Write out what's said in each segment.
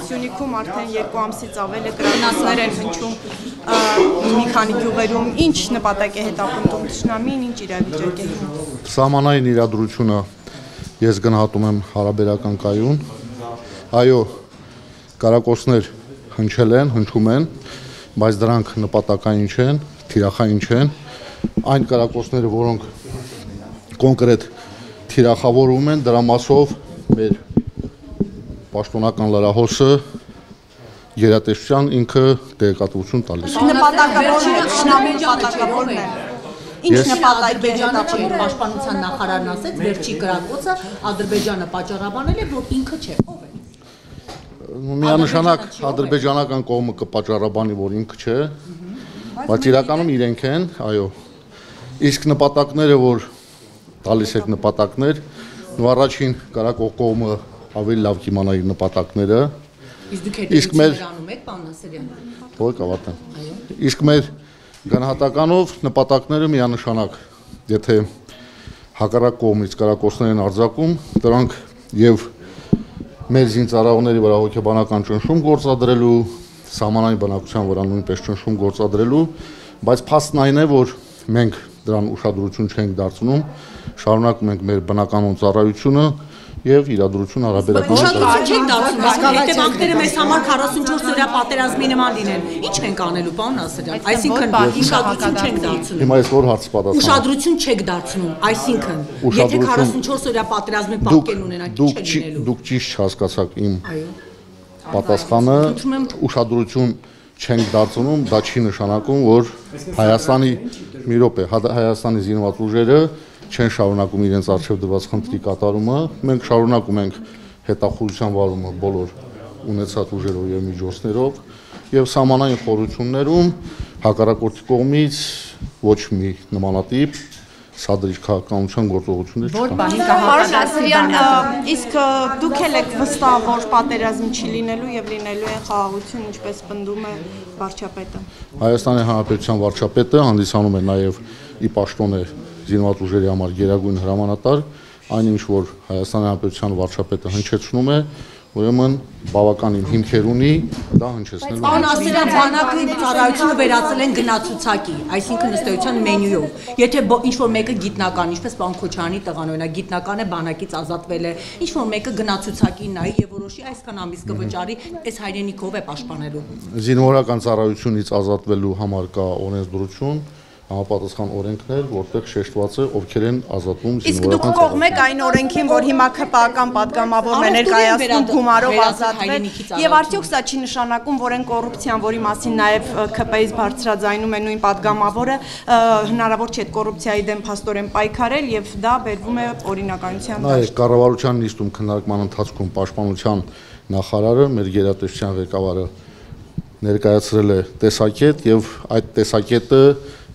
Սյունիքում արդեն 2 ամսից ավել է կրակոցներ են հնչում մի քանի գյուղերում, ինչ նպատակ է հետապնդում թշնամին, ինչ իրավիճակ է։ Սահմանային իրադրությունը ես գնահատում եմ հարաբերական կայուն, այո, կրակոցներ հնչել են, հնչում են, բայց դրանք նպատակային չեն, թիրախային չեն, այն կրակոցները, որոնք կոնկրետ թիրախավորում են, դրա մասով մեր պաշտոնական լրահոսը գերատեսչության ինքը տեղեկատվություն տալիս։ Նպատակավորն է։ Ինչ նպատակ է հետապնդում պաշտպանության նախարարն ասեց, վերջի կրակոցը Ադրբեջանը պատճառաբանել է, որ ինքը չէ, ով է։ Միանշանակ ադրբեջանական կողմը կպատճառաբանի, որ ինքը չէ, բայց իրականում իրենք են, այո։ Իսկ նպատակները, որ տալիս եք նպատակներ, ու առաջին կրակող կողմը ավելի լավ կիմանա իր նպատակները։ Իսկ մեր անում եք, պարոն Ասրյան։ Որ կավարտեմ։ Իսկ մեր գնահատականով նպատակները միանշանակ, եթե հակառակ կողմից կրակոցներ են արձակում, դրանք եւ մեր զինծառայողների վրա հոգեբանական ճնշում գործադրելու, սահմանային բնակության վրա նույնպես ճնշում գործադրելու, բայց փաստն այն է, որ մենք դրան ուշադրություն չենք դարձնում, շարունակում ենք մեր բնականոն ծառայությունը եւ իրադրություն հարաբերական չեք դարձնում, հետևանքները մեզ համար 44 օրյա պատերազմի նման լինեն։ Ինչ ենք անելու, պարոն Ասրյան։ Այսինքն ուշադրություն չենք դարձնում։ Հիմա ես որ հարց պատասխանեմ։ Ուշադրություն չեք դարձնում, այսինքն եթե 44 օրյա պատերազմի պատկեր ունենաք, ինչ է լինելու։ Դուք ճիշտ չհասկացաք իմ պատասխանը, ուշադրություն չենք դարձնում, դա չի նշանակում, որ Հայաստանի մի րոպե, Հայաստանի զինված ուժերը չեն շարունակում իրենց արժև դրված խնդրի կատարումը, մենք շարունակում ենք հետախուզության վարումը բոլոր ունեցած ուժերով եւ միջոցներով եւ սահմանային խորհուրդներում հակառակորդի կողմից ոչ մի նմանատիպ սադրիչ քաղաքականության գործողություններ չկան։ Պարոն Ասրյան, իսկ դուք եք վստահ, որ պատերազմ չի լինելու եւ լինելու է խաղաղություն, ինչպես պնդում է վարչապետը։ Հայաստանի Հանրապետության վարչապետը հանդիսանում է նաեւ ի պաշտոն է զինված ուժերի համար գերագույն հրամանատար, այնինչ որ Հայաստանի Հանրապետության վարչապետը հնչեցնում է, ուրեմն բավականին հիմքեր ունի դա հնչեցնելու։ Պարոն Ասրյան, բանակի ծառայությունը վերածել են գնացուցակի, այսինքն ըստ էության մենյուով։ Եթե ինչ-որ մեկը գիտնական, ինչպես պարոն Քոչարյանի տղան օրինակ գիտնական է, բանակից ազատվել է, ինչ-որ մեկը գնացուցակի նայի եւ որոշի այսքան ամիս կվճարի, այս հայրենիքով է պաշտպանելու։ Զինվորական ծառայությունից ազատվելու համար կա օրենսդրություն, համապատասխան օրենքներ, որտեղ շեշտված է ովքեր են ազատվում զինվորական։ Իսկ դուք կողմեք այն օրենքին, որ հիմա ԿՊԱ-կան պատգամավորն է ներկայացնում գումարով ազատվել, եւ արդյոք սա չի նշանակում, որ այն կոռուպցիան, որի մասին նաեւ ԿՊ-ից բարձրաձայնում է նույն պատգամավորը, հնարավոր չէ այդ կոռուպցիայի դեմ փաստորեն պայքարել եւ դա բերվում է օրինականության դաշտ։ Նայեք, կառավարության նիստում քննարկման ընթացքում պաշտպանության նախարարը, մեր գերատեսչության ղեկավարը ներկայացրել է տեսակետ եւ այդ տեսակետը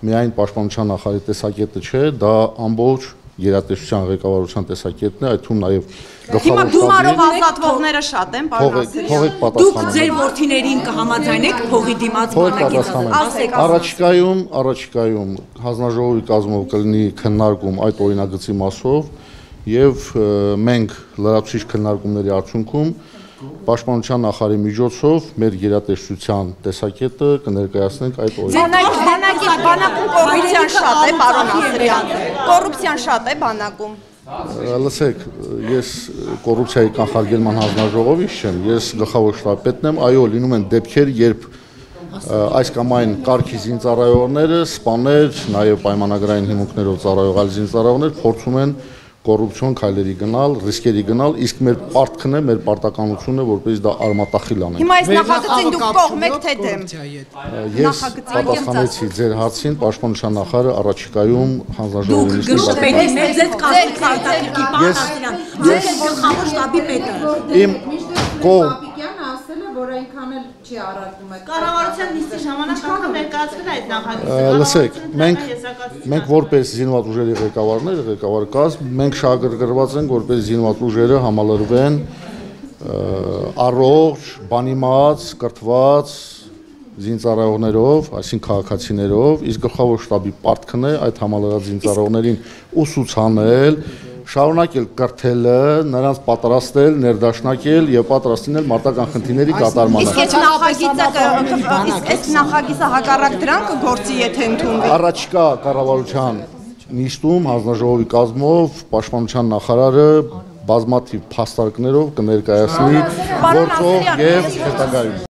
միայն պաշտպանության նախարարի տեսակետը չէ, դա ամբողջ գերատեսչության ղեկավարության տեսակետն է, այդ թվում նաև Հիմա գումարով ազատվողները շատ են, պարոն Ասրյան։ Դուք ձեր որդիներին կհամաձայնեք փողի դիմաց բանակից։ Առաջիկայում հանձնաժողովի կազմով կլինի քննարկում այդ օրինագծի մասով եւ մենք լրացուցիչ քննարկումների արդյունքում Պաշտպանության նախարարի միջոցով մեր գերատեսչության տեսակետը կներկայացնենք այդ օրենքով։ Բանակում կոռուպցիան շատ է, պարոն Ասրյան։ Կոռուպցիան շատ է բանակում։ Լսեք, ես կոռուպցիայի կանխարգելման հանձնաժողովից չեմ, ես գլխավոր շտաբպետն եմ, այո, լինում են դեպքեր, երբ այս կամ այն կարգի զինծառայողները, սպաներ, նաև պայմանագրային հիմունքներով ծառայող այլ զինծառայողներ փորձում են կոռուպցիոն քայլերի գնալ, ռիսկերի գնալ, իսկ մեր պարտքն է, մեր պարտականությունն է, որպես դա արմատախիլ անենք։ Հիմա այս նախագծին դուք կողմեք թե դեմ։ Ես պատասխանեցի ձեր հարցին, պաշտպանության նախարարը առաջիկայում հանձնաժողովի որ այնքան էլ չի առարկում է։ Կառավարության նիստի ժամանակ անգամ ներկայացվել է այդ նախագծը։ Լսեք, մենք որպես զինված ուժերի ղեկավարներ, ղեկավար կազմ, մենք շահագրգռված ենք, որպես զինված ուժերը համալրվեն առողջ, բանիմաց, կրթված զինծառայողներով, այսինքն քաղաքացիներով, իսկ գլխավոր շտաբի պարտքն է այդ համալրած զինծառայողներին ուսուցանել, շարունակել կրթելը, նրանց պատրաստել, ներդաշնակել եւ պատրաստ լինել մարտական խնդիրների կատարմանը։ Իսկ այս նախագիծը հակառակ դրան կգործի, եթե ընդունվի։ Առաջիկա կառավարության նիստում հանձնաժողովի կազմով պաշտպանության նախարարը բազմաթիվ փաստարկներով կներկայացնի գործող եւ հետագայում